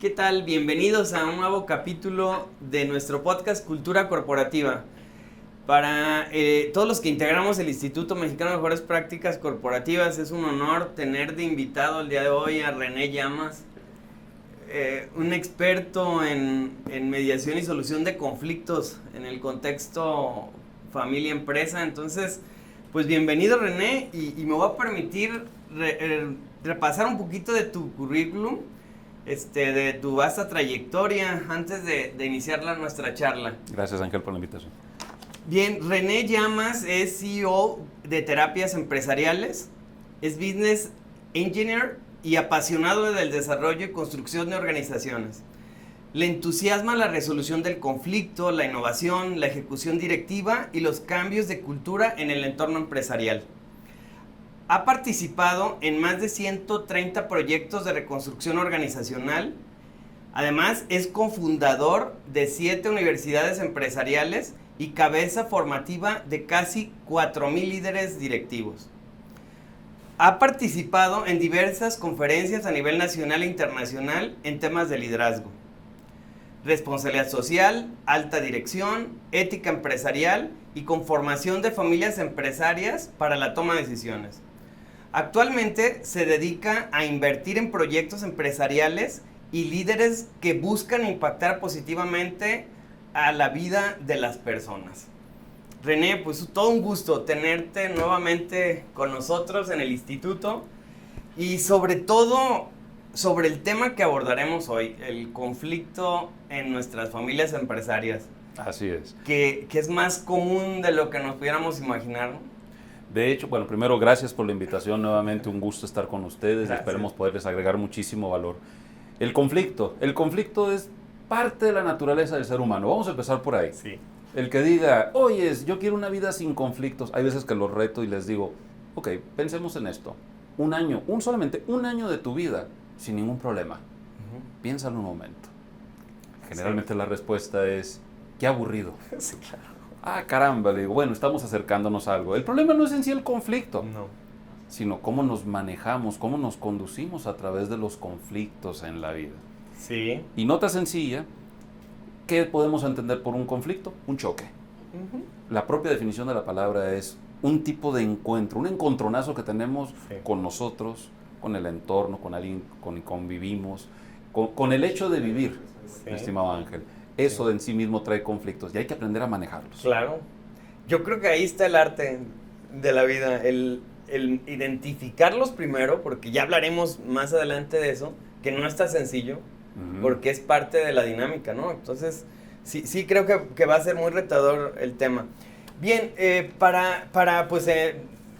¿Qué tal? Bienvenidos a un nuevo capítulo de nuestro podcast Cultura Corporativa. Para todos los que integramos el Instituto Mexicano de Mejores Prácticas Corporativas, es un honor tener de invitado el día de hoy a René Llamas, un experto en mediación y solución de conflictos en el contexto familia-empresa. Entonces, pues bienvenido, René, y me voy a permitir repasar un poquito de tu currículum, de tu vasta trayectoria antes de iniciar nuestra charla. Gracias, Ángel, por la invitación. Bien, René Llamas es CEO de Terapias Empresariales, es Business Engineer y apasionado del desarrollo y construcción de organizaciones. Le entusiasma la resolución del conflicto, la innovación, la ejecución directiva y los cambios de cultura en el entorno empresarial. Ha participado en más de 130 proyectos de reconstrucción organizacional. Además, es cofundador de 7 universidades empresariales y cabeza formativa de casi 4,000 líderes directivos. Ha participado en diversas conferencias a nivel nacional e internacional en temas de liderazgo, responsabilidad social, alta dirección, ética empresarial y conformación de familias empresarias para la toma de decisiones. Actualmente se dedica a invertir en proyectos empresariales y líderes que buscan impactar positivamente a la vida de las personas. René, pues todo un gusto tenerte nuevamente con nosotros en el instituto y sobre todo sobre el tema que abordaremos hoy, el conflicto en nuestras familias empresarias. Así es. Que es más común de lo que nos pudiéramos imaginar, ¿no? De hecho, bueno, primero gracias por la invitación, nuevamente un gusto estar con ustedes. Gracias. Esperemos poderles agregar muchísimo valor. El conflicto es parte de la naturaleza del ser humano. Vamos a empezar por ahí. Sí. El que diga, oye, yo quiero una vida sin conflictos, hay veces que los reto y les digo, ok, pensemos en esto. Solamente un año de tu vida sin ningún problema. Piénsalo un momento. Generalmente la respuesta es, qué aburrido. Sí, claro. Ah, caramba, le digo, bueno, estamos acercándonos a algo. El problema no es en sí el conflicto, No. sino cómo nos manejamos, cómo nos conducimos a través de los conflictos en la vida. Sí. Y nota sencilla, ¿qué podemos entender por un conflicto? Un choque. La propia definición de la palabra es un tipo de encuentro, un encontronazo que tenemos con nosotros, con el entorno, con alguien con el que convivimos, con el hecho de vivir, mi estimado Ángel. Eso en sí mismo trae conflictos y hay que aprender a manejarlos. Claro. Yo creo que ahí está el arte de la vida, el identificarlos primero, porque ya hablaremos más adelante de eso, que no está sencillo, porque es parte de la dinámica, ¿no? Entonces, sí creo que va a ser muy retador el tema. Bien, para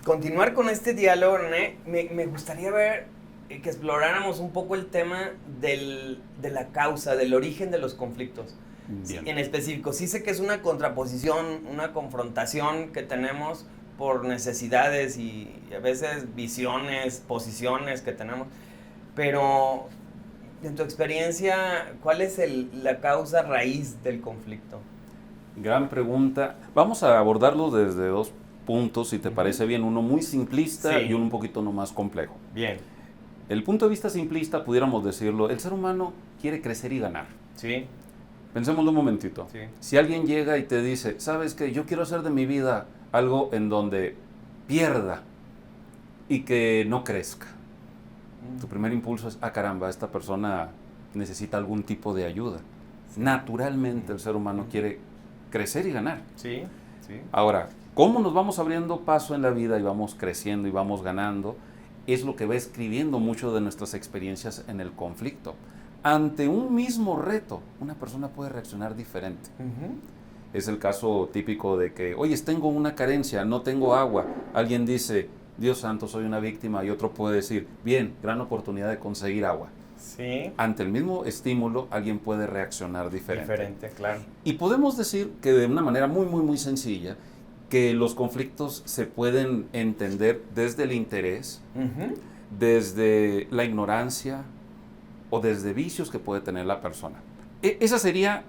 continuar con este diálogo, René, me gustaría ver que exploráramos un poco el tema de la causa, del origen de los conflictos. Bien. En específico, sí sé que es una contraposición, una confrontación que tenemos por necesidades y a veces visiones, posiciones que tenemos, pero en tu experiencia, ¿cuál es la causa raíz del conflicto? Gran pregunta. Vamos a abordarlo desde 2 puntos, si te parece bien, uno muy simplista y uno un poquito no más complejo. Bien. El punto de vista simplista, pudiéramos decirlo, el ser humano quiere crecer y ganar. Sí. Pensémoslo un momentito. Sí. Si alguien llega y te dice, ¿sabes qué? Yo quiero hacer de mi vida algo en donde pierda y que no crezca. Tu primer impulso es, caramba, esta persona necesita algún tipo de ayuda. Naturalmente el ser humano quiere crecer y ganar. Sí. Ahora, ¿cómo nos vamos abriendo paso en la vida y vamos creciendo y vamos ganando? Es lo que va escribiendo mucho de nuestras experiencias en el conflicto. Ante un mismo reto, una persona puede reaccionar diferente. Es el caso típico de que, oye, tengo una carencia, no tengo agua. Alguien dice, Dios santo, soy una víctima, y otro puede decir, bien, gran oportunidad de conseguir agua. Sí. Ante el mismo estímulo, alguien puede reaccionar diferente. Diferente, claro. Y podemos decir que de una manera muy, muy, muy sencilla, que los conflictos se pueden entender desde el interés, desde la ignorancia o desde vicios que puede tener la persona. Esa sería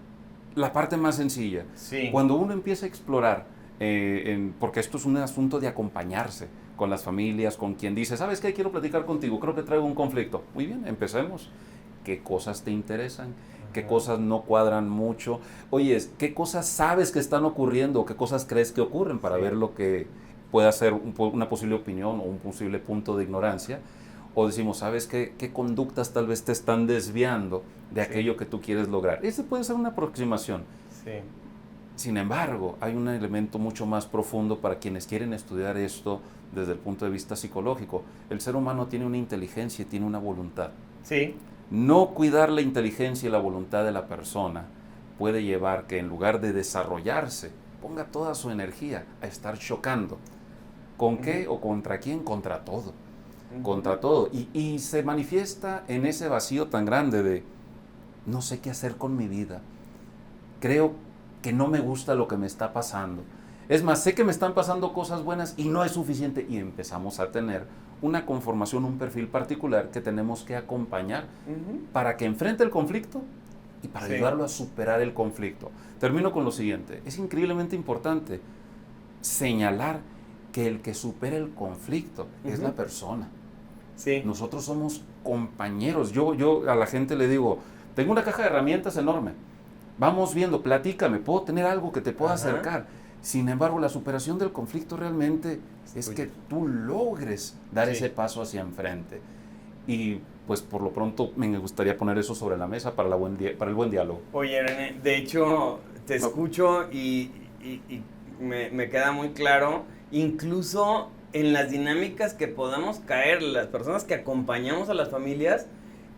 la parte más sencilla. Sí. Cuando uno empieza a explorar porque esto es un asunto de acompañarse con las familias, con quien dice, ¿sabes qué? Quiero platicar contigo, creo que traigo un conflicto. Muy bien, empecemos. ¿Qué cosas te interesan? ¿Qué cosas no cuadran mucho? Oye, ¿qué cosas sabes que están ocurriendo? ¿Qué cosas crees que ocurren para ver lo que pueda ser una posible opinión o un posible punto de ignorancia? O decimos, ¿sabes qué conductas tal vez te están desviando de aquello que tú quieres lograr? Esa puede ser una aproximación. Sí. Sin embargo, hay un elemento mucho más profundo para quienes quieren estudiar esto desde el punto de vista psicológico. El ser humano tiene una inteligencia y tiene una voluntad. Sí. No cuidar la inteligencia y la voluntad de la persona puede llevar que en lugar de desarrollarse, ponga toda su energía a estar chocando. ¿Con qué o contra quién? Contra todo. Contra todo. Y se manifiesta en ese vacío tan grande de no sé qué hacer con mi vida. Creo que no me gusta lo que me está pasando. Es más, sé que me están pasando cosas buenas y no es suficiente. Y empezamos a tener una conformación, un perfil particular que tenemos que acompañar para que enfrente el conflicto y para ayudarlo a superar el conflicto. Termino con lo siguiente. Es increíblemente importante señalar que el que supera el conflicto es la persona. Sí. Nosotros somos compañeros. Yo a la gente le digo, tengo una caja de herramientas enorme. Vamos viendo, platícame, puedo tener algo que te pueda acercar. Sin embargo, la superación del conflicto realmente es que tú logres dar ese paso hacia enfrente. Y pues por lo pronto me gustaría poner eso sobre la mesa para el buen diálogo. Oye, René, de hecho te escucho y me queda muy claro, incluso en las dinámicas que podamos caer, las personas que acompañamos a las familias,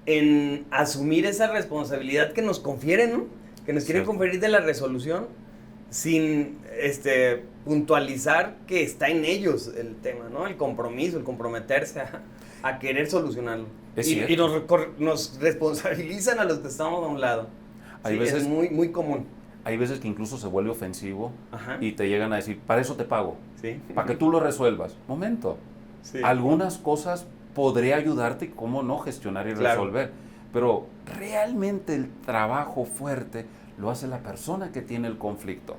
en asumir esa responsabilidad que nos confieren, ¿no? Que nos quieren conferir de la resolución, sin puntualizar que está en ellos el tema, ¿no? El compromiso, el comprometerse a querer solucionarlo. Y nos responsabilizan a los que estamos a un lado. Hay veces, es muy, muy común. Hay veces que incluso se vuelve ofensivo y te llegan a decir, para eso te pago, para que tú lo resuelvas. Momento, algunas cosas podré ayudarte y cómo no gestionar y resolver, pero realmente el trabajo fuerte lo hace la persona que tiene el conflicto.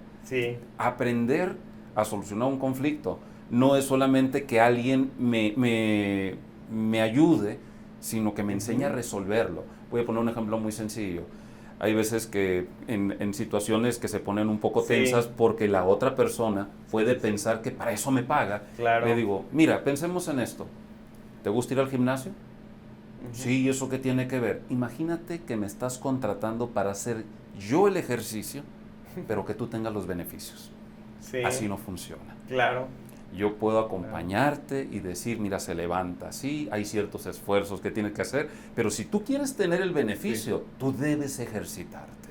Aprender a solucionar un conflicto no es solamente que alguien me ayude, sino que me enseñe a resolverlo. Voy a poner un ejemplo muy sencillo. Hay veces que en situaciones que se ponen un poco tensas porque la otra persona puede pensar que para eso me paga. Le digo, mira, pensemos en esto. ¿Te gusta ir al gimnasio? Sí, ¿y eso qué tiene que ver? Imagínate que me estás contratando para hacer yo el ejercicio, pero que tú tengas los beneficios. Así no funciona. Yo puedo acompañarte y decir, mira, se levanta así, hay ciertos esfuerzos que tienes que hacer, pero si tú quieres tener el beneficio, tú debes ejercitarte.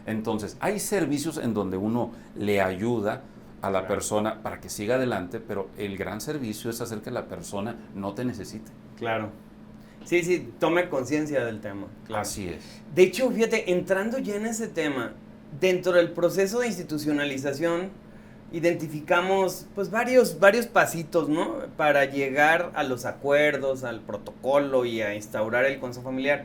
Entonces, hay servicios en donde uno le ayuda a la persona para que siga adelante, pero el gran servicio es hacer que la persona no te necesite. Sí, tome conciencia del tema. Así es. De hecho, fíjate, entrando ya en ese tema, dentro del proceso de institucionalización, identificamos pues varios pasitos, ¿no? Para llegar a los acuerdos, al protocolo y a instaurar el consejo familiar.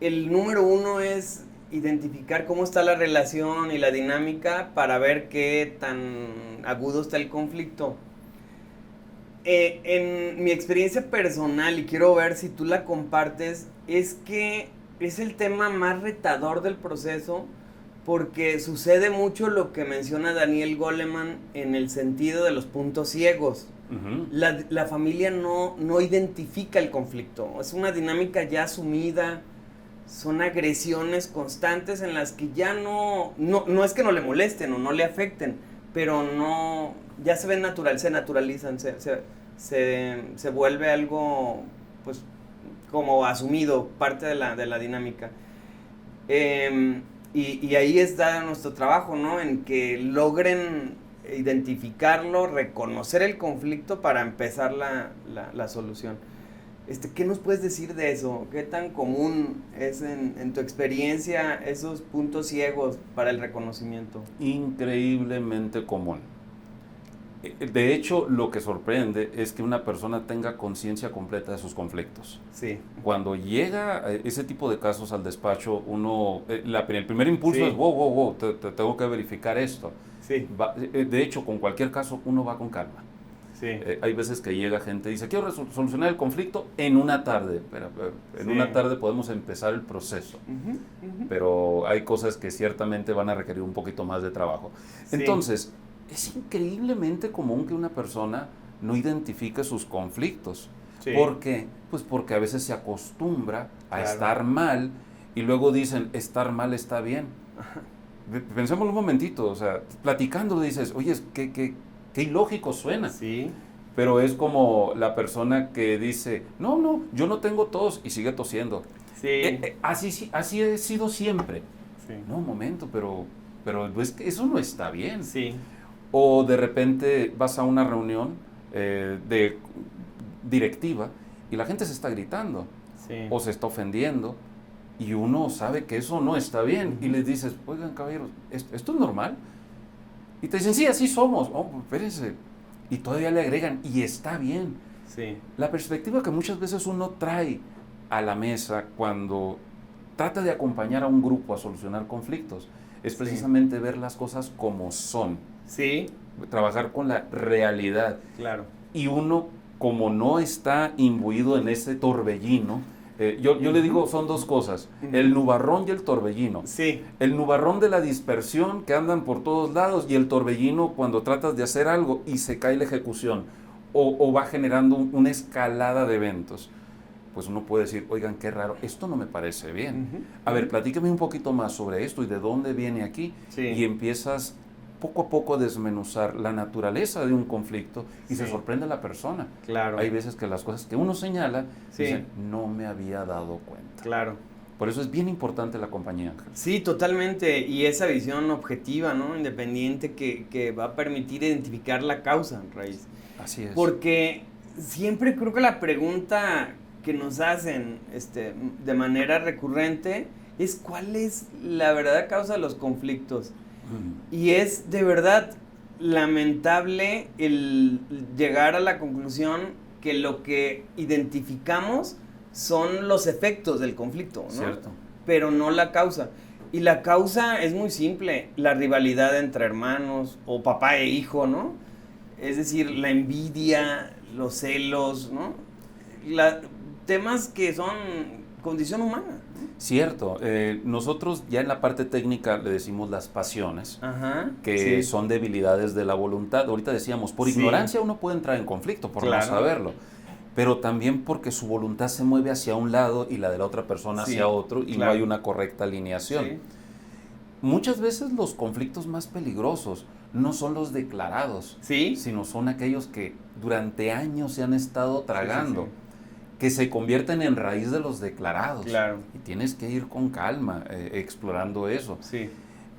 El número 1 es identificar cómo está la relación y la dinámica para ver qué tan agudo está el conflicto. En mi experiencia personal, y quiero ver si tú la compartes, es que es el tema más retador del proceso, porque sucede mucho lo que menciona Daniel Goleman en el sentido de los puntos ciegos. La familia no identifica el conflicto, es una dinámica ya asumida, son agresiones constantes en las que ya no es que no le molesten o no le afecten, pero ya se ven se naturalizan, se vuelve algo pues como asumido, parte de la dinámica. Y ahí está nuestro trabajo, ¿no? En que logren identificarlo, reconocer el conflicto para empezar la solución. ¿Qué nos puedes decir de eso? ¿Qué tan común es en tu experiencia esos puntos ciegos para el reconocimiento? Increíblemente común. De hecho, lo que sorprende es que una persona tenga conciencia completa de sus conflictos. Sí. Cuando llega ese tipo de casos al despacho, uno, el primer impulso Sí. es, wow, te tengo que verificar esto. Sí. De hecho, con cualquier caso, uno va con calma. Sí. Hay veces que llega gente y dice, quiero solucionar el conflicto en una tarde. Pero en una tarde podemos empezar el proceso. Pero hay cosas que ciertamente van a requerir un poquito más de trabajo. Sí. Entonces, es increíblemente común que una persona no identifique sus conflictos. Sí. ¿Por qué? Pues porque a veces se acostumbra a Claro. estar mal y luego dicen, estar mal está bien. Pensémoslo un momentito, o sea, platicando dices, oye, qué ilógico suena. Sí. Pero es como la persona que dice, no, yo no tengo tos y sigue tosiendo. Sí. Así he sido siempre. Sí. No, un momento, pero es que eso no está bien. Sí. O de repente vas a una reunión de directiva y la gente se está gritando Sí. o se está ofendiendo y uno sabe que eso no está bien y les dices, oigan caballeros, ¿esto es normal? Y te dicen, sí, así somos. Oh, espérense. Y todavía le agregan, y está bien. Sí. La perspectiva que muchas veces uno trae a la mesa cuando trata de acompañar a un grupo a solucionar conflictos es precisamente ver las cosas como son. Sí. Trabajar con la realidad. Claro. Y uno, como no está imbuido en ese torbellino, yo le digo, son dos cosas, el nubarrón y el torbellino. Sí. El nubarrón de la dispersión que andan por todos lados y el torbellino cuando tratas de hacer algo y se cae la ejecución o va generando una escalada de eventos. Pues uno puede decir, oigan, qué raro, esto no me parece bien. A ver, platícame un poquito más sobre esto y de dónde viene aquí. Sí. Y empiezas poco a poco a desmenuzar la naturaleza de un conflicto y se sorprende a la persona. Claro. Hay veces que las cosas que uno señala, Sí. dicen, no me había dado cuenta. Claro. Por eso es bien importante la compañía, Ángel. Sí, totalmente. Y esa visión objetiva, ¿no? Independiente que va a permitir identificar la causa raíz. Así es. Porque siempre creo que la pregunta que nos hacen de manera recurrente es ¿cuál es la verdadera causa de los conflictos? Y es de verdad lamentable el llegar a la conclusión que lo que identificamos son los efectos del conflicto, ¿no? Cierto. Pero no la causa. Y la causa es muy simple, la rivalidad entre hermanos o papá e hijo, ¿no? Es decir, la envidia, los celos, ¿no? Temas que son condición humana, ¿no? Cierto. Nosotros ya en la parte técnica le decimos las pasiones, Ajá, que sí. son debilidades de la voluntad. Ahorita decíamos, por Sí. ignorancia uno puede entrar en conflicto, por Claro. no saberlo. Pero también porque su voluntad se mueve hacia un lado y la de la otra persona Sí, hacia otro y claro. no hay una correcta alineación. Sí. Muchas veces los conflictos más peligrosos no son los declarados, ¿Sí? sino son aquellos que durante años se han estado tragando, Sí. que se convierten en raíz de los declarados. Claro. Y tienes que ir con calma explorando eso. Sí.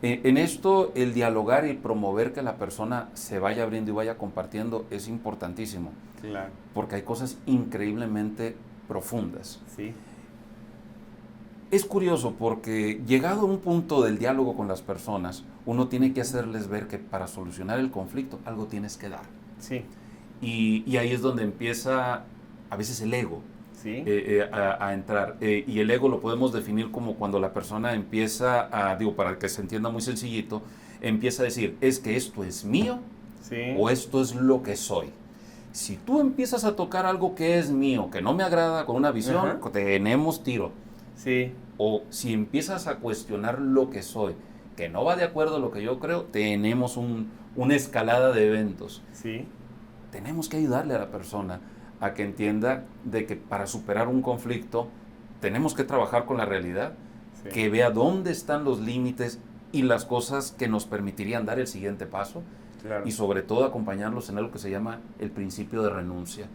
En esto, el dialogar y promover que la persona se vaya abriendo y vaya compartiendo es importantísimo, Claro. porque hay cosas increíblemente profundas. Sí. Es curioso porque llegado a un punto del diálogo con las personas, uno tiene que hacerles ver que para solucionar el conflicto algo tienes que dar. Sí. Y ahí es donde empieza a veces el ego Sí. a entrar. Y el ego lo podemos definir como cuando la persona empieza para que se entienda muy sencillito, empieza a decir, es que esto es mío Sí. o esto es lo que soy. Si tú empiezas a tocar algo que es mío, que no me agrada, con una visión, Ajá. tenemos tiro. Sí. O si empiezas a cuestionar lo que soy, que no va de acuerdo a lo que yo creo, tenemos una escalada de eventos. Sí. Tenemos que ayudarle a la persona a que entienda de que para superar un conflicto tenemos que trabajar con la realidad, Sí. que vea dónde están los límites y las cosas que nos permitirían dar el siguiente paso, Claro. y sobre todo acompañarlos en algo que se llama el principio de renuncia.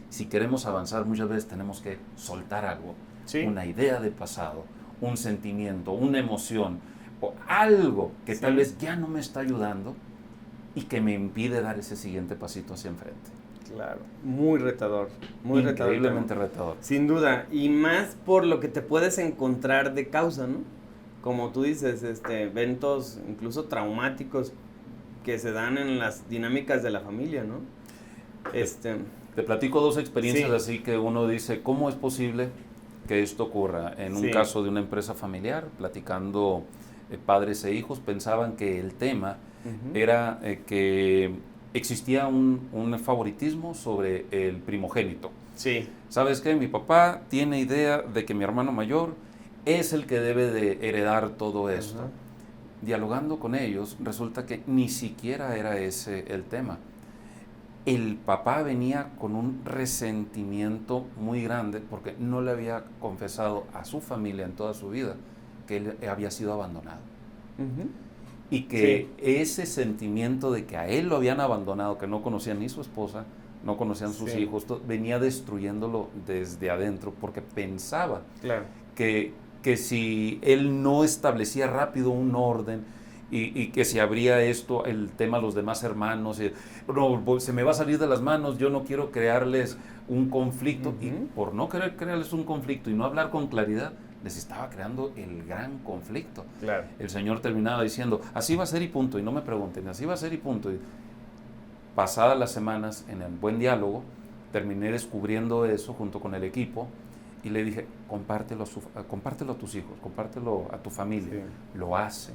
Si queremos avanzar, muchas veces tenemos que soltar algo, Sí. una idea de pasado, un sentimiento, una emoción, o algo que Sí. tal vez ya no me está ayudando y que me impide dar ese siguiente pasito hacia enfrente. Claro. Muy retador. Muy retador. Increíblemente retador. Sin duda. Y más por lo que te puedes encontrar de causa, ¿no? Como tú dices, eventos incluso traumáticos que se dan en las dinámicas de la familia, ¿no? Te platico dos experiencias Sí. así que uno dice, ¿cómo es posible que esto ocurra? En un Sí. caso de una empresa familiar, platicando padres e hijos, pensaban que el tema Ujú. era que existía un favoritismo sobre el primogénito. Sí. ¿Sabes qué? Mi papá tiene idea de que mi hermano mayor es el que debe de heredar todo esto. Ajá. Dialogando con ellos, resulta que ni siquiera era ese el tema. El papá venía con un resentimiento muy grande porque no le había confesado a su familia en toda su vida que él había sido abandonado. Ujú. Y que ese sentimiento de que a él lo habían abandonado, que no conocían ni su esposa, no conocían sus Sí. hijos, venía destruyéndolo desde adentro porque pensaba Claro. que si él no establecía rápido un orden y que si habría esto, el tema a los demás hermanos, no, se me va a salir de las manos, yo no quiero crearles un conflicto, Ujú. y por no querer crearles un conflicto y no hablar con claridad, les estaba creando el gran conflicto. Claro. El Señor terminaba diciendo, así va a ser y punto, y no me pregunten, así va a ser y punto. Y pasadas las semanas, en el buen diálogo, terminé descubriendo eso junto con el equipo, y le dije, compártelo a tus hijos, compártelo a tu familia. Sí. Lo hace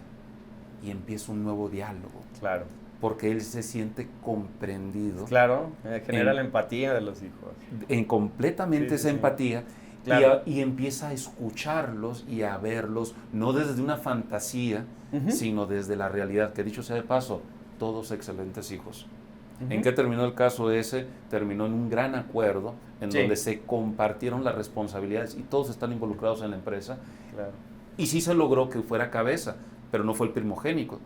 y empieza un nuevo diálogo, Claro. porque él se siente comprendido Claro. Genera En- la empatía de los hijos. en completamente Sí, sí, esa sí. empatía, Claro. y empieza a escucharlos y a verlos, no desde una fantasía, Ujú. sino desde la realidad, que dicho sea de paso, todos excelentes hijos. Ujú. ¿En qué terminó el caso ese? Terminó en un gran acuerdo en Sí. donde se compartieron las responsabilidades y todos están involucrados en la empresa, Claro. y sí se logró que fuera cabeza, pero no fue el primogénito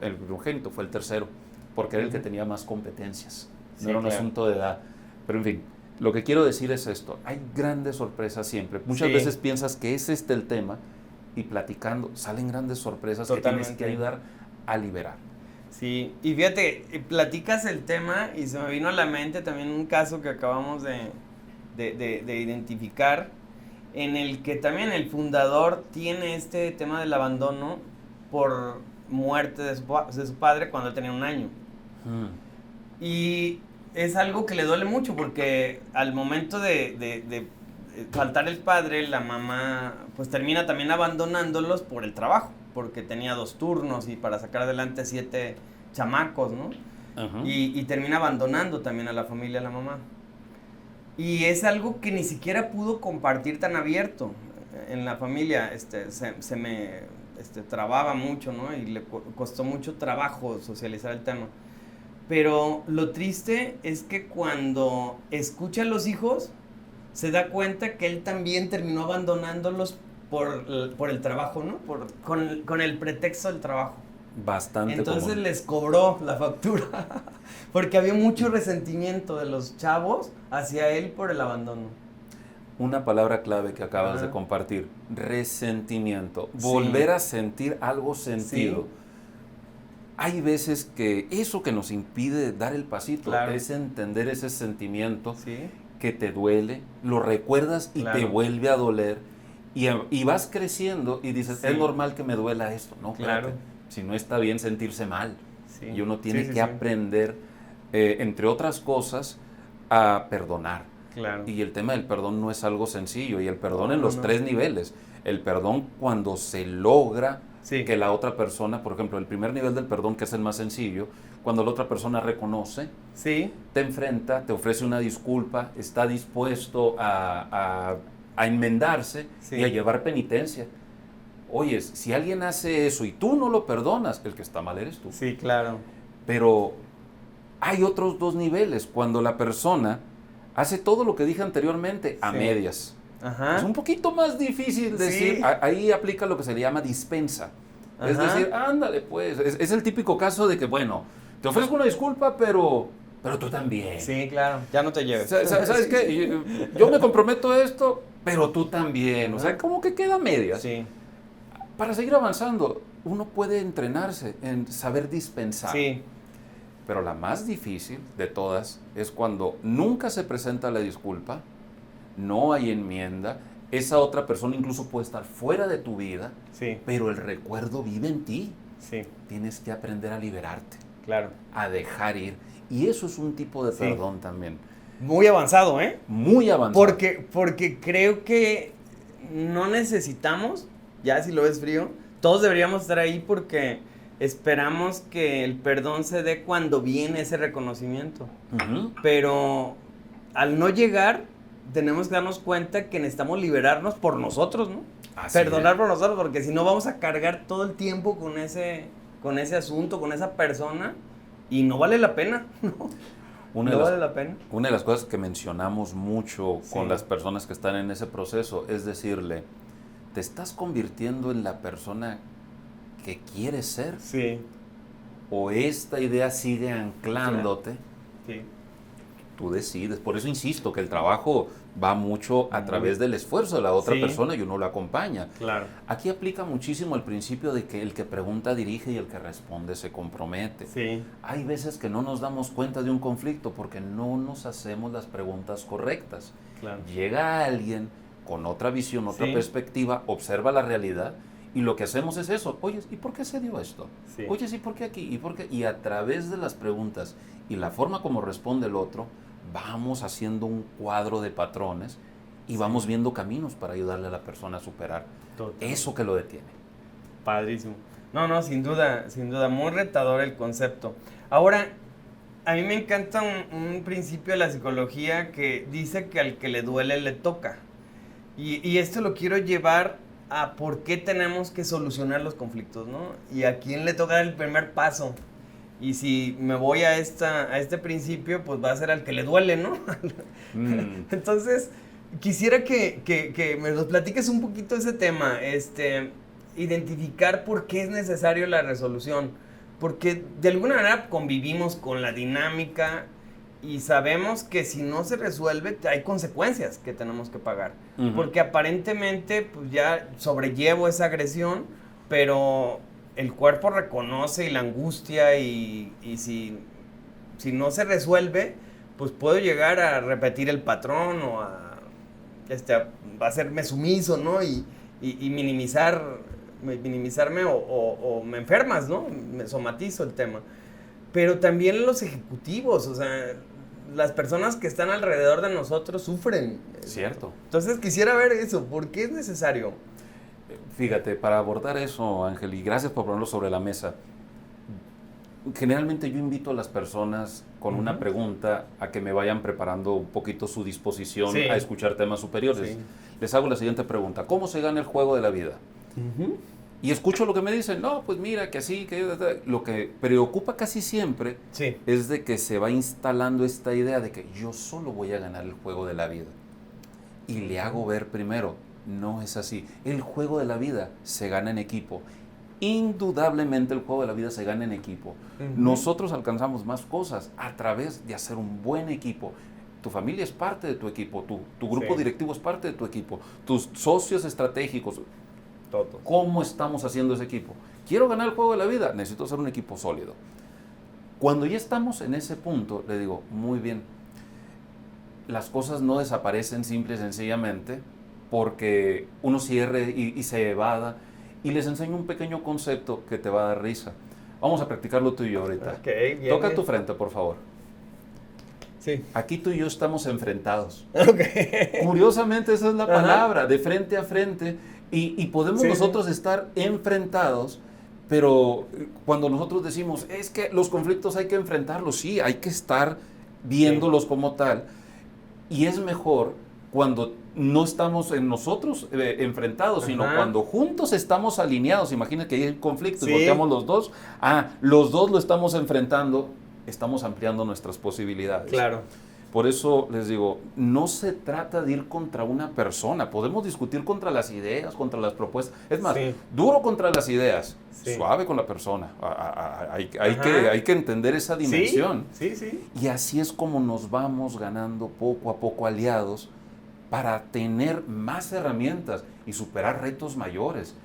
fue el tercero, porque era el que Ujú. tenía más competencias, no Sí, era un claro. asunto de edad. Pero en fin, lo que quiero decir es esto, hay grandes sorpresas siempre. Muchas Sí. veces piensas que es este el tema, y platicando salen grandes sorpresas que tienes que Totalmente. ayudar a liberar. Sí, y fíjate, platicas el tema y se me vino a la mente también un caso que acabamos de identificar, en el que también el fundador tiene este tema del abandono por muerte de su padre cuando él tenía 1 año. Y es algo que le duele mucho porque al momento de faltar el padre, la mamá pues termina también abandonándolos por el trabajo, porque tenía 2 turnos y para sacar adelante 7 chamacos, ¿no? Ajá. Y termina abandonando también a la familia, a la mamá. Y es algo que ni siquiera pudo compartir tan abierto en la familia. Se me trababa mucho, ¿no? Y le costó mucho trabajo socializar el tema. Pero lo triste es que cuando escucha a los hijos, se da cuenta que él también terminó abandonándolos por el trabajo, ¿no? Con el pretexto del trabajo. Bastante Entonces común. les cobró la factura, porque había mucho resentimiento de los chavos hacia él por el abandono. Una palabra clave que acabas Ajá. de compartir, resentimiento, Sí. volver a sentir algo sentido. Sí. Hay veces que eso que nos impide dar el pasito Claro. es entender ese sentimiento Sí, que te duele, lo recuerdas y te Claro. vuelve a doler, y vas creciendo y dices, Sí. es normal que me duela esto. No, Claro. espérate, si no está bien sentirse mal. sí. Y uno tiene Sí, sí, que sí. aprender, entre otras cosas, a perdonar. Claro. Y el tema del perdón no es algo sencillo, y el perdón No, en no, los no. 3 niveles. El perdón cuando se logra Sí. que la otra persona, por ejemplo, el primer nivel del perdón, que es el más sencillo, cuando la otra persona reconoce, Sí, te enfrenta, te ofrece una disculpa, está dispuesto a enmendarse Sí. y a llevar penitencia. Oye, si alguien hace eso y tú no lo perdonas, el que está mal eres tú. sí, claro. Pero hay otros 2 niveles, cuando la persona hace todo lo que dije anteriormente a Sí. medias. Ajá. Es un poquito más difícil decir, Sí. ahí aplica lo que se le llama dispensa. Es Ajá. decir, ándale pues, es el típico caso de que, bueno, te ofrezco una disculpa, pero tú también. Sí, claro. Ya no te lleves. ¿Sabes qué? Yo me comprometo a esto, pero tú también. O sea, Ajá. como que queda a medias. Sí, Para seguir avanzando, uno puede entrenarse en saber dispensar. sí, Pero la más difícil de todas es cuando nunca se presenta la disculpa, no hay enmienda, esa otra persona incluso puede estar fuera de tu vida, sí, pero el recuerdo vive en ti. sí. Tienes que aprender a liberarte. Claro. a dejar ir. Y eso es un tipo de Sí. perdón también. Muy avanzado, ¿eh? Muy avanzado. Porque creo que no necesitamos, ya si lo ves frío, todos deberíamos estar ahí porque esperamos que el perdón se dé cuando viene ese reconocimiento. Ujú. Pero al no llegar, tenemos que darnos cuenta que necesitamos liberarnos por nosotros, ¿no? Así Perdonar es. por nosotros, porque si no vamos a cargar todo el tiempo con ese asunto, con esa persona, y no vale la pena, ¿no? Una de No las- vale la pena. Una de las cosas que mencionamos mucho con Sí. las personas que están en ese proceso es decirle, ¿te estás convirtiendo en la persona que quieres ser? Sí, ¿O esta idea sigue anclándote? sí. Tú decides. Por eso insisto que el trabajo va mucho a través del esfuerzo de la otra Sí. persona y uno lo acompaña. Claro. Aquí aplica muchísimo el principio de que el que pregunta dirige y el que responde se compromete. Sí, Hay veces que no nos damos cuenta de un conflicto porque no nos hacemos las preguntas correctas. claro. Llega alguien con otra visión, otra Sí. perspectiva, observa la realidad y lo que hacemos es eso. Oye, ¿y por qué se dio esto? Sí. Oye, ¿y por qué aquí? ¿Y por qué? Y a través de las preguntas y la forma como responde el otro, vamos haciendo un cuadro de patrones y vamos viendo caminos para ayudarle a la persona a superar Total. eso que lo detiene. Padrísimo. No, sin duda, muy retador el concepto. Ahora, a mí me encanta un principio de la psicología que dice que al que le duele le toca. Y esto lo quiero llevar a por qué tenemos que solucionar los conflictos, ¿no? Y a quién le toca dar el primer paso. Y si me voy a este principio, pues va a ser al que le duele, ¿no? Entonces, quisiera que me los platiques un poquito ese tema, identificar por qué es necesario la resolución, porque de alguna manera convivimos con la dinámica y sabemos que si no se resuelve hay consecuencias que tenemos que pagar, Ujú. porque aparentemente pues ya sobrellevo esa agresión, pero el cuerpo reconoce y la angustia y si no se resuelve, pues puedo llegar a repetir el patrón o a hacerme sumiso, ¿no? Y minimizarme o me enfermas, ¿no? Me somatizo el tema. Pero también los ejecutivos, o sea, las personas que están alrededor de nosotros sufren. Cierto. Entonces quisiera ver eso, ¿por qué es necesario? Fíjate, para abordar eso, Ángel, y gracias por ponerlo sobre la mesa, generalmente yo invito a las personas con una pregunta a que me vayan preparando un poquito su disposición Sí. a escuchar temas superiores. Sí. Les hago la siguiente pregunta, ¿cómo se gana el juego de la vida? Y escucho lo que me dicen, no, pues mira, que así, que lo que preocupa casi siempre Sí. es de que se va instalando esta idea de que yo solo voy a ganar el juego de la vida. Y le hago ver primero, no es así. El juego de la vida se gana en equipo. Indudablemente el juego de la vida se gana en equipo. Nosotros alcanzamos más cosas a través de hacer un buen equipo. Tu familia es parte de tu equipo, tu grupo Sí. directivo es parte de tu equipo, tus socios estratégicos. Todo. ¿Cómo estamos haciendo ese equipo? Quiero ganar el juego de la vida, necesito ser un equipo sólido. Cuando ya estamos en ese punto, le digo, muy bien, las cosas no desaparecen simple y sencillamente porque uno cierre y se evada, y les enseño un pequeño concepto que te va a dar risa. Vamos a practicarlo tú y yo ahorita. Ok, bien. Toca bien. tu frente, por favor. Sí. Aquí tú y yo estamos enfrentados. Ok. Curiosamente esa es la Ajá. palabra, de frente a frente, y podemos Sí, nosotros estar enfrentados, pero cuando nosotros decimos, es que los conflictos hay que enfrentarlos, sí, hay que estar viéndolos como tal, y es mejor cuando no estamos en nosotros enfrentados, sino Ajá. cuando juntos estamos alineados. Imagínate que hay conflicto Sí. y volteamos los dos, los dos lo estamos enfrentando, estamos ampliando nuestras posibilidades. Claro. Por eso les digo, no se trata de ir contra una persona, podemos discutir contra las ideas, contra las propuestas, es más, Sí. duro contra las ideas, Sí. suave con la persona, Ajá. hay que entender esa dimensión. Sí, sí, sí. Y así es como nos vamos ganando poco a poco aliados para tener más herramientas y superar retos mayores.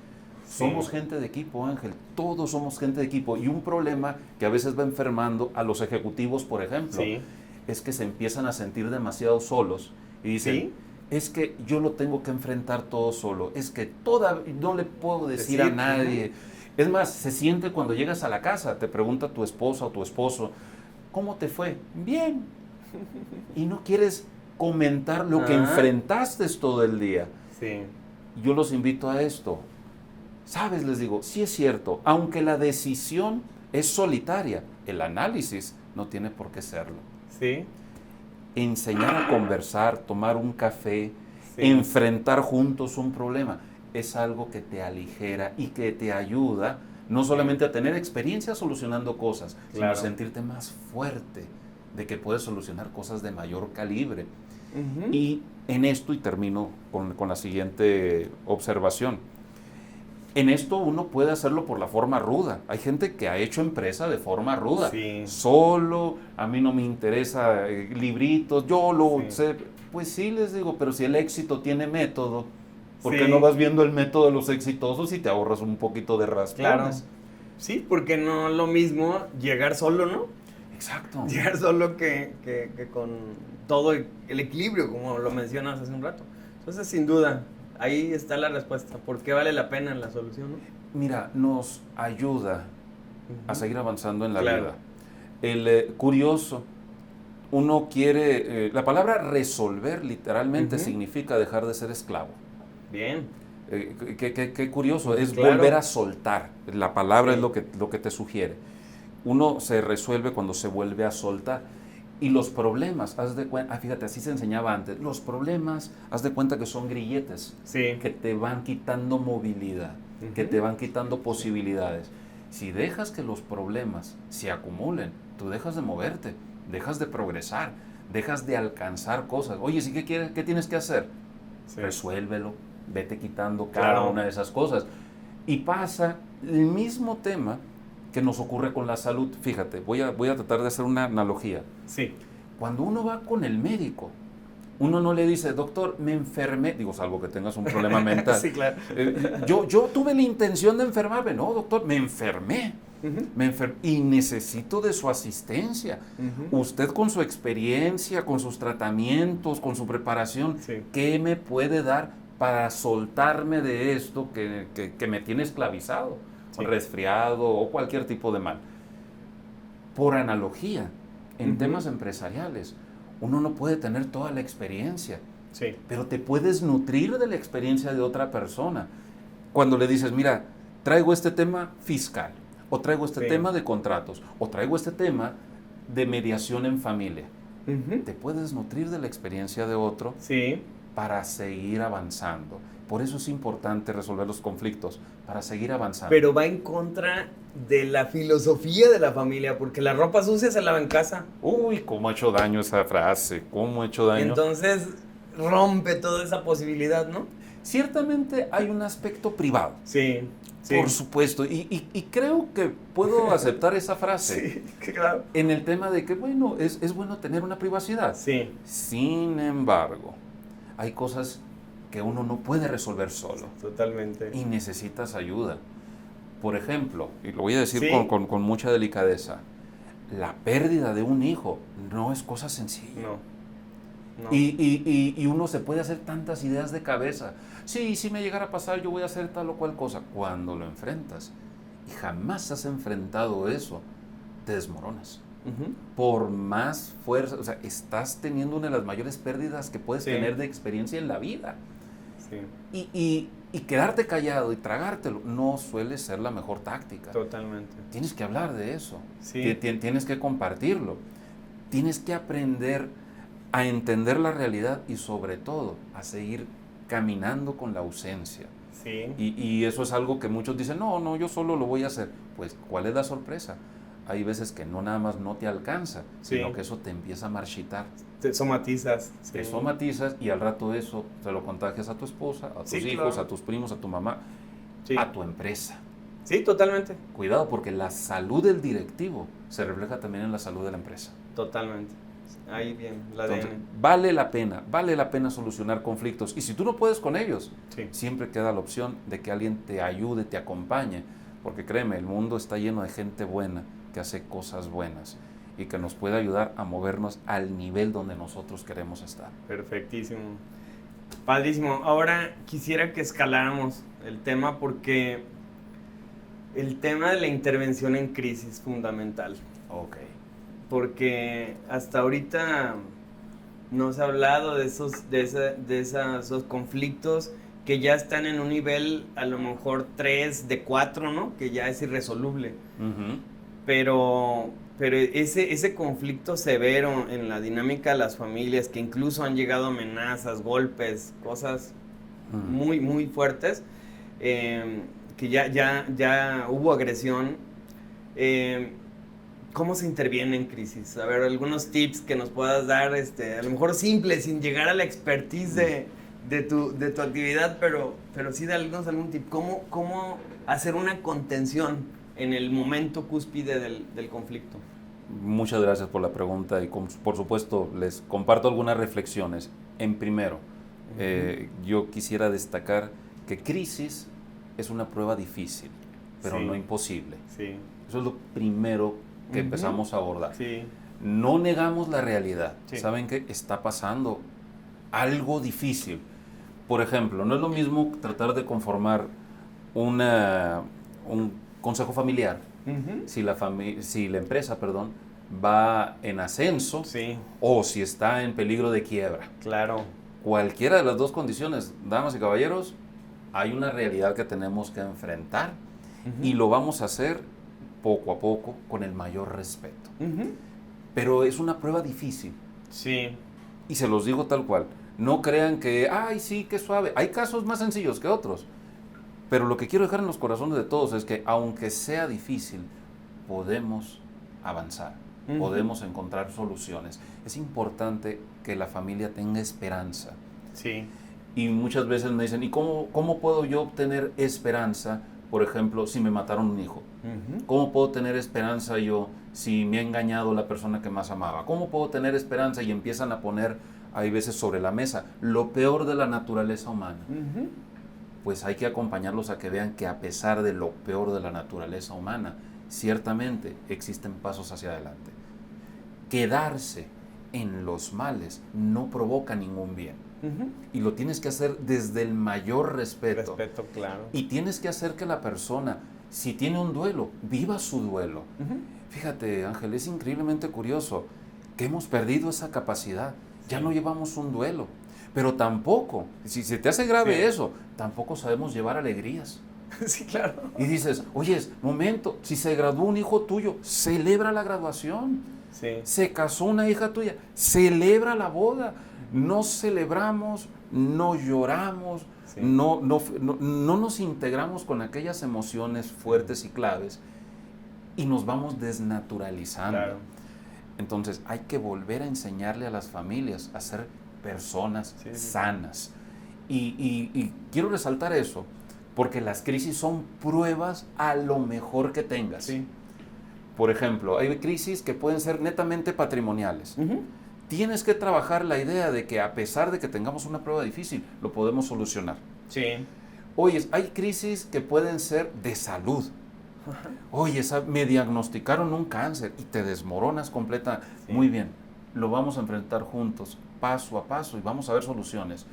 Sí. Somos gente de equipo, Ángel, todos somos gente de equipo, y un problema que a veces va enfermando a los ejecutivos, por ejemplo, Sí. es que se empiezan a sentir demasiado solos y dicen, Sí. es que yo lo tengo que enfrentar todo solo, es que no le puedo decir a Decir, nadie, Es más, se siente cuando llegas a la casa, te pregunta tu esposa o tu esposo, ¿cómo te fue? Bien. Y no quieres comentar lo que enfrentaste todo el día. Sí. Yo los invito a esto. ¿Sabes? Les digo, sí es cierto, aunque la decisión es solitaria, el análisis no tiene por qué serlo. Sí. Enseñar a conversar, tomar un café, Sí. enfrentar juntos un problema, es algo que te aligera y que te ayuda no solamente a tener experiencia solucionando cosas, Claro. sino a sentirte más fuerte de que puedes solucionar cosas de mayor calibre. Ujú. Y en esto, y termino con la siguiente observación, en esto uno puede hacerlo por la forma ruda. Hay gente que ha hecho empresa de forma ruda. Sí. Solo, a mí no me interesa libritos, yo lo Sí. sé. Pues sí, les digo, pero si el éxito tiene método, ¿por qué Sí. no vas viendo el método de los exitosos y te ahorras un poquito de Claro. raspones? Sí, porque no lo mismo llegar solo, ¿no? Exacto. Llegar solo que con todo el equilibrio, como lo mencionas hace un rato. Entonces, sin duda, ahí está la respuesta. ¿Por qué vale la pena la solución, no? Mira, nos ayuda a Ujú. seguir avanzando en la Claro. vida. El curioso, uno quiere, la palabra resolver literalmente Ujú. significa dejar de ser esclavo. Bien. Qué curioso, es Claro. volver a soltar. La palabra Sí. es lo que te sugiere. Uno se resuelve cuando se vuelve a soltar. Y los problemas, haz de cuenta, fíjate, así se enseñaba antes, los problemas, haz de cuenta que son grilletes Sí. que te van quitando movilidad, que Ujú. te van quitando posibilidades. Si dejas que los problemas se acumulen, tú dejas de moverte, dejas de progresar, dejas de alcanzar cosas. Oye, ¿sí qué tienes que hacer? Sí. Resuélvelo, vete quitando cada Claro. una de esas cosas. Y pasa el mismo tema que nos ocurre con la salud. Fíjate, voy a tratar de hacer una analogía. Sí. Cuando uno va con el médico, uno no le dice, doctor, me enfermé, digo, salvo que tengas un problema mental. Sí, claro. Yo tuve la intención de enfermarme, no, doctor, me enfermé. Ujú. Y necesito de su asistencia. Ujú. Usted con su experiencia, con sus tratamientos, con su preparación, Sí. ¿qué me puede dar para soltarme de esto que me tiene esclavizado? Sí. Resfriado o cualquier tipo de mal. Por analogía, en Ujú. temas empresariales, uno no puede tener toda la experiencia, Sí. pero te puedes nutrir de la experiencia de otra persona. Cuando le dices, mira, traigo este tema fiscal, o traigo este Sí. tema de contratos, o traigo este tema de mediación en familia. Ujú. Te puedes nutrir de la experiencia de otro Sí. para seguir avanzando. Por eso es importante resolver los conflictos, para seguir avanzando. Pero va en contra de la filosofía de la familia, porque la ropa sucia se lava en casa. Uy, cómo ha hecho daño esa frase, cómo ha hecho daño. Entonces rompe toda esa posibilidad, ¿no? Ciertamente hay un aspecto privado, Sí. Sí. por supuesto, y creo que puedo aceptar esa frase Sí, claro. en el tema de que, bueno, es bueno tener una privacidad. Sí. Sin embargo, hay cosas que uno no puede resolver solo Totalmente. y necesitas ayuda. Por ejemplo, y lo voy a decir Sí. con mucha delicadeza, la pérdida de un hijo no es cosa sencilla. No. No. Y uno se puede hacer tantas ideas de cabeza. Sí, si me llegara a pasar, yo voy a hacer tal o cual cosa. Cuando lo enfrentas y jamás has enfrentado eso, te desmoronas. Ujú. Por más fuerza, o sea, estás teniendo una de las mayores pérdidas que puedes Sí. tener de experiencia en la vida. Sí. Y quedarte callado y tragártelo no suele ser la mejor táctica. Totalmente. Tienes que hablar de eso. Sí. Tienes que compartirlo. Tienes que aprender a entender la realidad y sobre todo a seguir caminando con la ausencia. Sí. Y eso es algo que muchos dicen, no, yo solo lo voy a hacer. Pues, ¿cuál es la sorpresa? Hay veces que no nada más no te alcanza, Sí. sino que eso te empieza a marchitar. Te somatizas. Sí. Te somatizas y al rato eso te lo contagias a tu esposa, a tus Sí, hijos, claro. a tus primos, a tu mamá, Sí. a tu empresa. Sí, totalmente. Cuidado, porque la salud del directivo se refleja también en la salud de la empresa. Totalmente. Ahí bien, la Entonces, ADN. vale la pena solucionar conflictos. Y si tú no puedes con ellos, Sí. siempre queda la opción de que alguien te ayude, te acompañe. Porque créeme, el mundo está lleno de gente buena que hace cosas buenas y que nos puede ayudar a movernos al nivel donde nosotros queremos estar. Perfectísimo. Padrísimo. Ahora quisiera que escaláramos el tema porque El tema de la intervención en crisis fundamental. Ok. Porque hasta ahorita no se ha hablado de esos conflictos que ya están en un nivel a lo mejor 3 de 4, ¿no? Que ya es irresoluble. Ujú. Pero ese conflicto severo en la dinámica de las familias, que incluso han llegado amenazas, golpes, cosas Ujú. muy, muy fuertes, que ya hubo agresión. ¿Cómo se interviene en crisis? A ver, algunos tips que nos puedas dar, a lo mejor simples, sin llegar a la expertise de tu actividad, pero sí darnos algún tip. ¿Cómo hacer una contención en el momento cúspide del conflicto? Muchas gracias por la pregunta y por supuesto les comparto algunas reflexiones. En primero, yo quisiera destacar que crisis es una prueba difícil, pero Sí. no imposible. Sí. Eso es lo primero que empezamos a abordar. Sí. No negamos la realidad. Sí. Saben que está pasando algo difícil. Por ejemplo, no es lo mismo tratar de conformar un consejo familiar si la empresa, va en ascenso Sí. o si está en peligro de quiebra. Claro. Cualquiera de las dos condiciones, damas y caballeros, hay una realidad que tenemos que enfrentar y lo vamos a hacer poco a poco con el mayor respeto. Pero es una prueba difícil. Sí. Y se los digo tal cual. No crean que, ay, sí, qué suave. Hay casos más sencillos que otros. Pero lo que quiero dejar en los corazones de todos es que, aunque sea difícil, podemos avanzar. Podemos encontrar soluciones. Es importante que la familia tenga esperanza. Sí. Y muchas veces me dicen, ¿y cómo puedo yo obtener esperanza, por ejemplo, si me mataron un hijo? ¿Cómo puedo tener esperanza yo si me ha engañado la persona que más amaba? ¿Cómo puedo tener esperanza? Y empiezan a poner, hay veces sobre la mesa, lo peor de la naturaleza humana. Pues hay que acompañarlos a que vean que a pesar de lo peor de la naturaleza humana, ciertamente existen pasos hacia adelante. Quedarse en los males no provoca ningún bien. Y lo tienes que hacer desde el mayor respeto. Respeto, claro. Y tienes que hacer que la persona, si tiene un duelo, viva su duelo. Fíjate, Ángel, es increíblemente curioso que hemos perdido esa capacidad. Ya no llevamos un duelo. Pero tampoco, si se te hace grave eso, tampoco sabemos llevar alegrías. Sí, claro. Y dices, oye, momento, si se graduó un hijo tuyo, celebra la graduación. Sí. Se casó una hija tuya, celebra la boda. No celebramos, no lloramos, Sí. no nos integramos con aquellas emociones fuertes y claves y nos vamos desnaturalizando. Claro. Entonces hay que volver a enseñarle a las familias a ser personas sanas. Y quiero resaltar eso, porque las crisis son pruebas a lo mejor que tengas. Sí. Por ejemplo, hay crisis que pueden ser netamente patrimoniales. Tienes que trabajar la idea de que a pesar de que tengamos una prueba difícil, lo podemos solucionar. Sí. Oye, hay crisis que pueden ser de salud. Oye, me diagnosticaron un cáncer y te desmoronas completa. Sí. Muy bien, lo vamos a enfrentar juntos, paso a paso, y vamos a ver soluciones.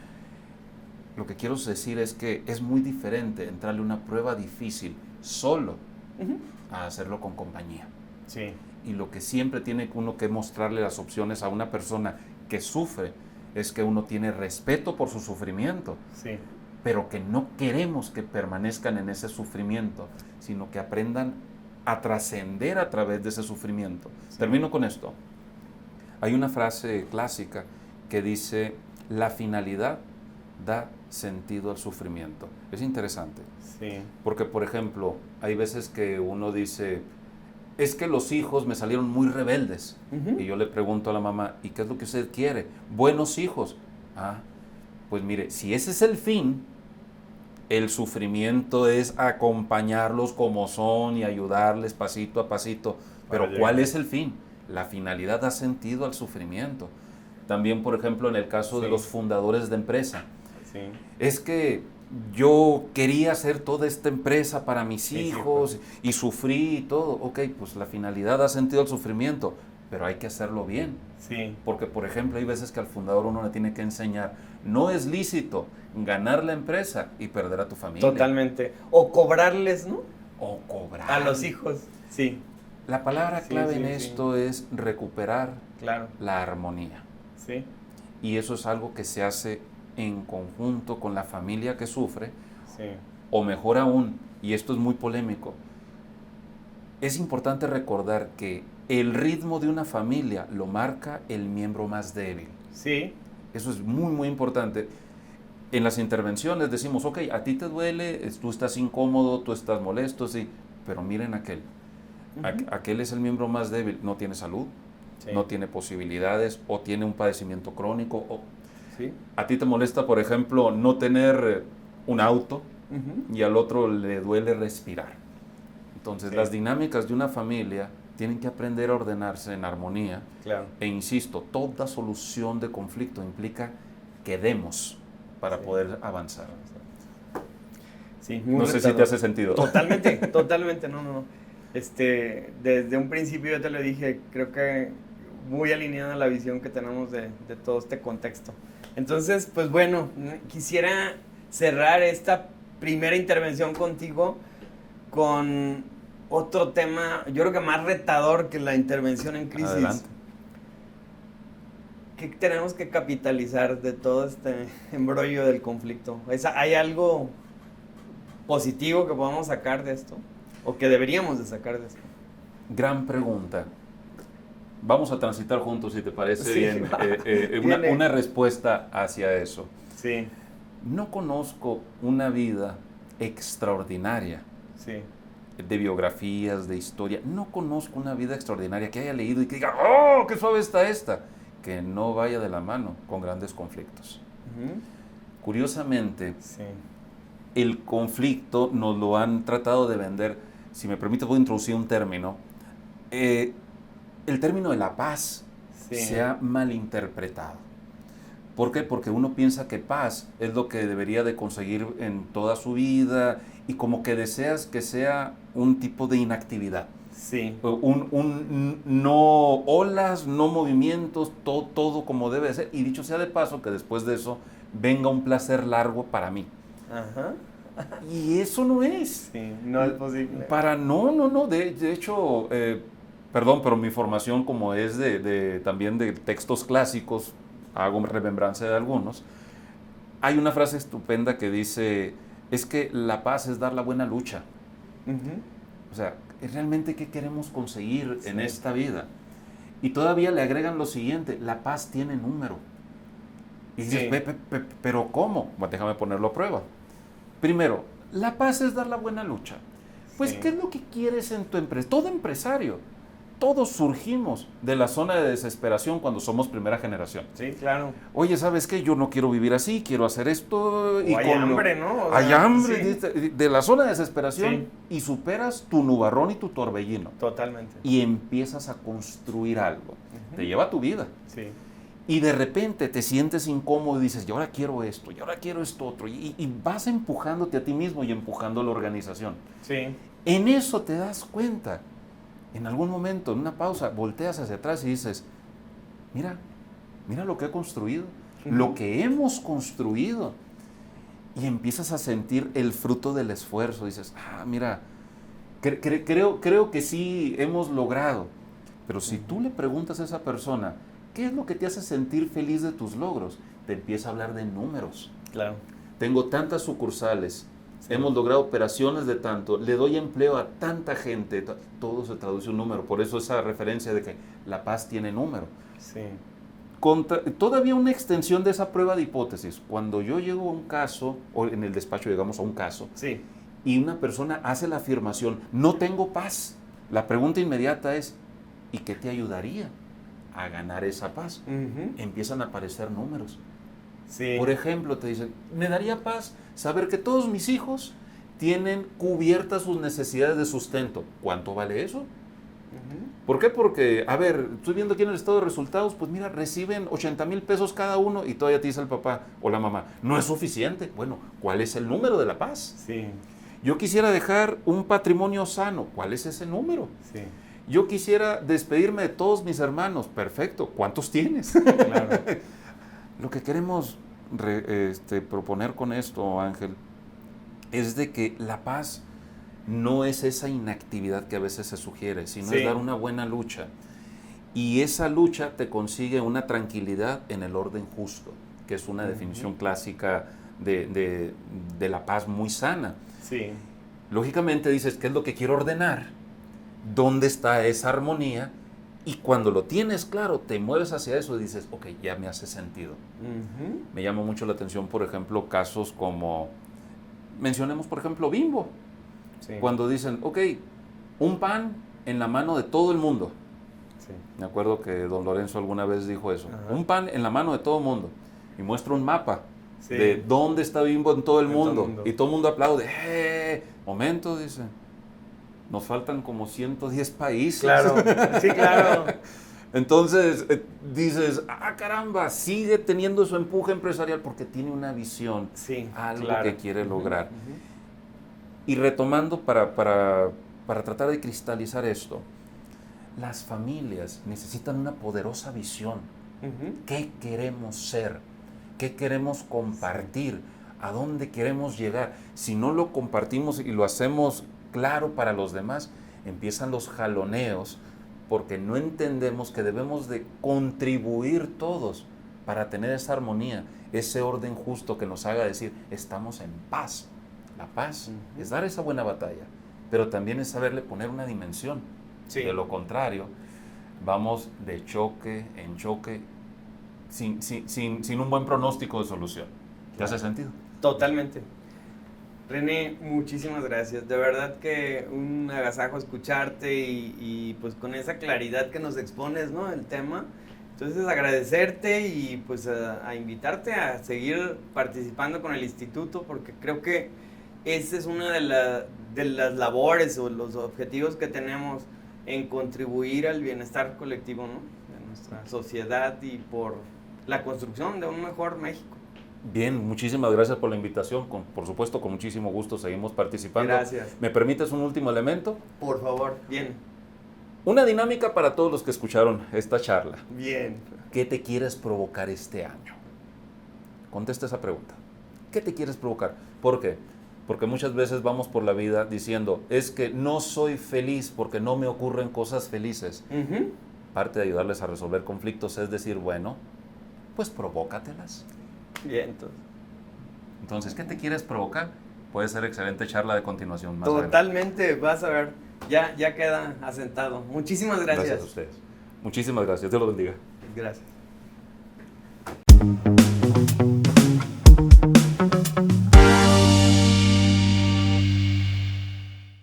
Lo que quiero decir es que es muy diferente entrarle una prueba difícil solo a hacerlo con compañía. Sí. Y lo que siempre tiene uno que mostrarle las opciones a una persona que sufre es que uno tiene respeto por su sufrimiento, Sí. pero que no queremos que permanezcan en ese sufrimiento, sino que aprendan a trascender a través de ese sufrimiento. Sí. Termino con esto. Hay una frase clásica que dice, la finalidad da sentido al sufrimiento. Es interesante, Sí. porque por ejemplo, hay veces que uno dice, es que los hijos me salieron muy rebeldes. Y yo le pregunto a la mamá, ¿y qué es lo que usted quiere? Buenos hijos. Ah, pues mire, si ese es el fin, el sufrimiento es acompañarlos como son y ayudarles pasito a pasito. Pero ¿cuál es el fin? La finalidad da sentido al sufrimiento. También, por ejemplo, en el caso de los fundadores de empresa. Sí. Es que yo quería hacer toda esta empresa para mis hijos y sufrí y todo. Ok, pues la finalidad da sentido al sufrimiento, pero hay que hacerlo bien. Sí. Porque, por ejemplo, hay veces que al fundador uno le tiene que enseñar, no es lícito ganar la empresa y perder a tu familia. Totalmente. O cobrarles, ¿no? o cobrar. A los hijos, sí. La palabra Sí, clave sí, en sí. esto es recuperar Claro, la armonía. sí, Y eso es algo que se hace en conjunto con la familia que sufre, sí, o mejor aún, y esto es muy polémico, es importante recordar que el ritmo de una familia lo marca el miembro más débil. sí, Eso es muy, muy importante. En las intervenciones decimos, ok, a ti te duele, tú estás incómodo, tú estás molesto, sí, pero miren aquel. Aquel es el miembro más débil, no tiene salud, sí, no tiene posibilidades, o tiene un padecimiento crónico, o sí. a ti te molesta, por ejemplo, no tener un auto, y al otro le duele respirar. Entonces, Sí. las dinámicas de una familia tienen que aprender a ordenarse en armonía. Claro. E insisto, toda solución de conflicto implica que demos para Sí. poder avanzar. Sí, muy No sé si retador. te hace sentido. Totalmente, totalmente, no. Desde un principio yo te lo dije, creo que muy alineada a la visión que tenemos de todo este contexto. Entonces, pues bueno, quisiera cerrar esta primera intervención contigo con otro tema, yo creo que más retador que la intervención en crisis. Adelante. ¿Qué tenemos que capitalizar de todo este embrollo del conflicto? ¿Hay algo positivo que podamos sacar de esto? ¿O que deberíamos de sacar de esto? Gran pregunta. Vamos a transitar juntos, si te parece Sí, bien, Viene. una respuesta hacia eso. Sí, No conozco una vida extraordinaria sí, de biografías, de historia. No conozco una vida extraordinaria que haya leído y que diga, ¡oh, qué suave está esta! Que no vaya de la mano con grandes conflictos. Curiosamente, sí, el conflicto nos lo han tratado de vender. Si me permite, voy a introducir un término. El término de la paz sí. se ha malinterpretado. ¿Por qué? Porque uno piensa que paz es lo que debería de conseguir en toda su vida y como que deseas que sea un tipo de inactividad. Sí, No olas, no movimientos, todo como debe ser. Y dicho sea de paso, que después de eso venga un placer largo para mí. ajá, Y eso no es. sí, no es posible. No. De hecho, perdón, pero mi formación como es también de textos clásicos, hago remembranza de algunos, hay una frase estupenda que dice, es que la paz es dar la buena lucha. O sea, ¿realmente qué queremos conseguir en esta vida? Y todavía le agregan lo siguiente, la paz tiene número. Y dices, Sí. ¿pero cómo? Bueno, déjame ponerlo a prueba. Primero, la paz es dar la buena lucha. Pues, Sí. ¿qué es lo que quieres en tu empresa? Todo empresario, todos surgimos de la zona de desesperación cuando somos primera generación. Sí, claro. Oye, ¿sabes qué? Yo no quiero vivir así, quiero hacer esto. O hay hambre, ¿no? O Hay sea, hambre, sí. de la zona de desesperación, y superas tu nubarrón y tu torbellino. Totalmente. Y empiezas a construir algo. Te lleva tu vida. Sí. Y de repente te sientes incómodo y dices, yo ahora quiero esto, y ahora quiero esto otro. Y vas empujándote a ti mismo y empujando a la organización. Sí. En eso te das cuenta. En algún momento, en una pausa, volteas hacia atrás y dices, mira lo que he construido, lo que hemos construido. Y empiezas a sentir el fruto del esfuerzo. Dices, mira, creo que sí hemos logrado. Pero si tú le preguntas a esa persona, ¿qué es lo que te hace sentir feliz de tus logros? Te empieza a hablar de números. Claro. Tengo tantas sucursales, hemos logrado operaciones de tanto, le doy empleo a tanta gente, todo se traduce en un número. Por eso esa referencia de que la paz tiene número. Sí. Todavía una extensión de esa prueba de hipótesis. Cuando yo llego a un caso, o en el despacho llegamos a un caso, Sí. y una persona hace la afirmación, no tengo paz, la pregunta inmediata es, ¿y qué te ayudaría a ganar esa paz? Empiezan a aparecer números. Sí. Por ejemplo, te dicen, me daría paz saber que todos mis hijos tienen cubiertas sus necesidades de sustento. ¿Cuánto vale eso? ¿Por qué? Porque, a ver, estoy viendo aquí en el estado de resultados, pues mira, reciben 80,000 pesos cada uno y todavía te dice el papá o la mamá, no es suficiente. Bueno, ¿cuál es el número de la paz? Sí. Yo quisiera dejar un patrimonio sano. ¿Cuál es ese número? Sí. Yo quisiera despedirme de todos mis hermanos. Perfecto. ¿Cuántos tienes? Claro. Lo que queremos proponer con esto, Ángel, es de que la paz no es esa inactividad que a veces se sugiere, sino Sí. es dar una buena lucha. Y esa lucha te consigue una tranquilidad en el orden justo, que es una definición clásica de la paz muy sana. Sí. Lógicamente dices, ¿qué es lo que quiero ordenar? ¿Dónde está esa armonía? Y cuando lo tienes claro, te mueves hacia eso y dices, ok, ya me hace sentido. Ujú. Me llama mucho la atención, por ejemplo, casos como, mencionemos, por ejemplo, Bimbo. Sí. Cuando dicen, ok, un pan en la mano de todo el mundo. Sí. Me acuerdo que don Lorenzo alguna vez dijo eso. Ajá. Un pan en la mano de todo el mundo. Y muestra un mapa Sí. de dónde está Bimbo en todo el En todo el mundo. mundo. Y todo el mundo aplaude. Momento, dice. Nos faltan como 110 países. Claro, sí, claro. Entonces dices, caramba, sigue teniendo su empuje empresarial porque tiene una visión, Sí, algo claro. que quiere lograr. Ujú. Y retomando para tratar de cristalizar esto, las familias necesitan una poderosa visión. Ujú. ¿Qué queremos ser? ¿Qué queremos compartir? ¿A dónde queremos llegar? Si no lo compartimos y lo hacemos claro para los demás, empiezan los jaloneos porque no entendemos que debemos de contribuir todos para tener esa armonía, ese orden justo que nos haga decir, estamos en paz. La paz es dar esa buena batalla, pero también es saberle poner una dimensión. Sí. De lo contrario, vamos de choque en choque sin un buen pronóstico de solución. ¿Te hace sentido? Totalmente. René, muchísimas gracias. De verdad que un agasajo escucharte y pues con esa claridad que nos expones, ¿no? El tema. Entonces agradecerte y pues a invitarte a seguir participando con el instituto porque creo que esa es una de las labores o los objetivos que tenemos en contribuir al bienestar colectivo, ¿no? De nuestra sociedad y por la construcción de un mejor México. Bien, muchísimas gracias por la invitación. Por supuesto, con muchísimo gusto seguimos participando. Gracias. ¿Me permites un último elemento? Por favor, bien. Una dinámica para todos los que escucharon esta charla. Bien. ¿Qué te quieres provocar este año? Contesta esa pregunta. ¿Qué te quieres provocar? ¿Por qué? Porque muchas veces vamos por la vida diciendo, es que no soy feliz porque no me ocurren cosas felices. Uh-huh. Parte de ayudarles a resolver conflictos es decir, bueno, pues provócatelas. Bien, Entonces, ¿qué te quieres provocar? Puede ser excelente charla de continuación. Más totalmente, adelante. vas a ver, ya queda asentado. Muchísimas gracias. Gracias a ustedes. Muchísimas gracias. Dios los bendiga. Gracias.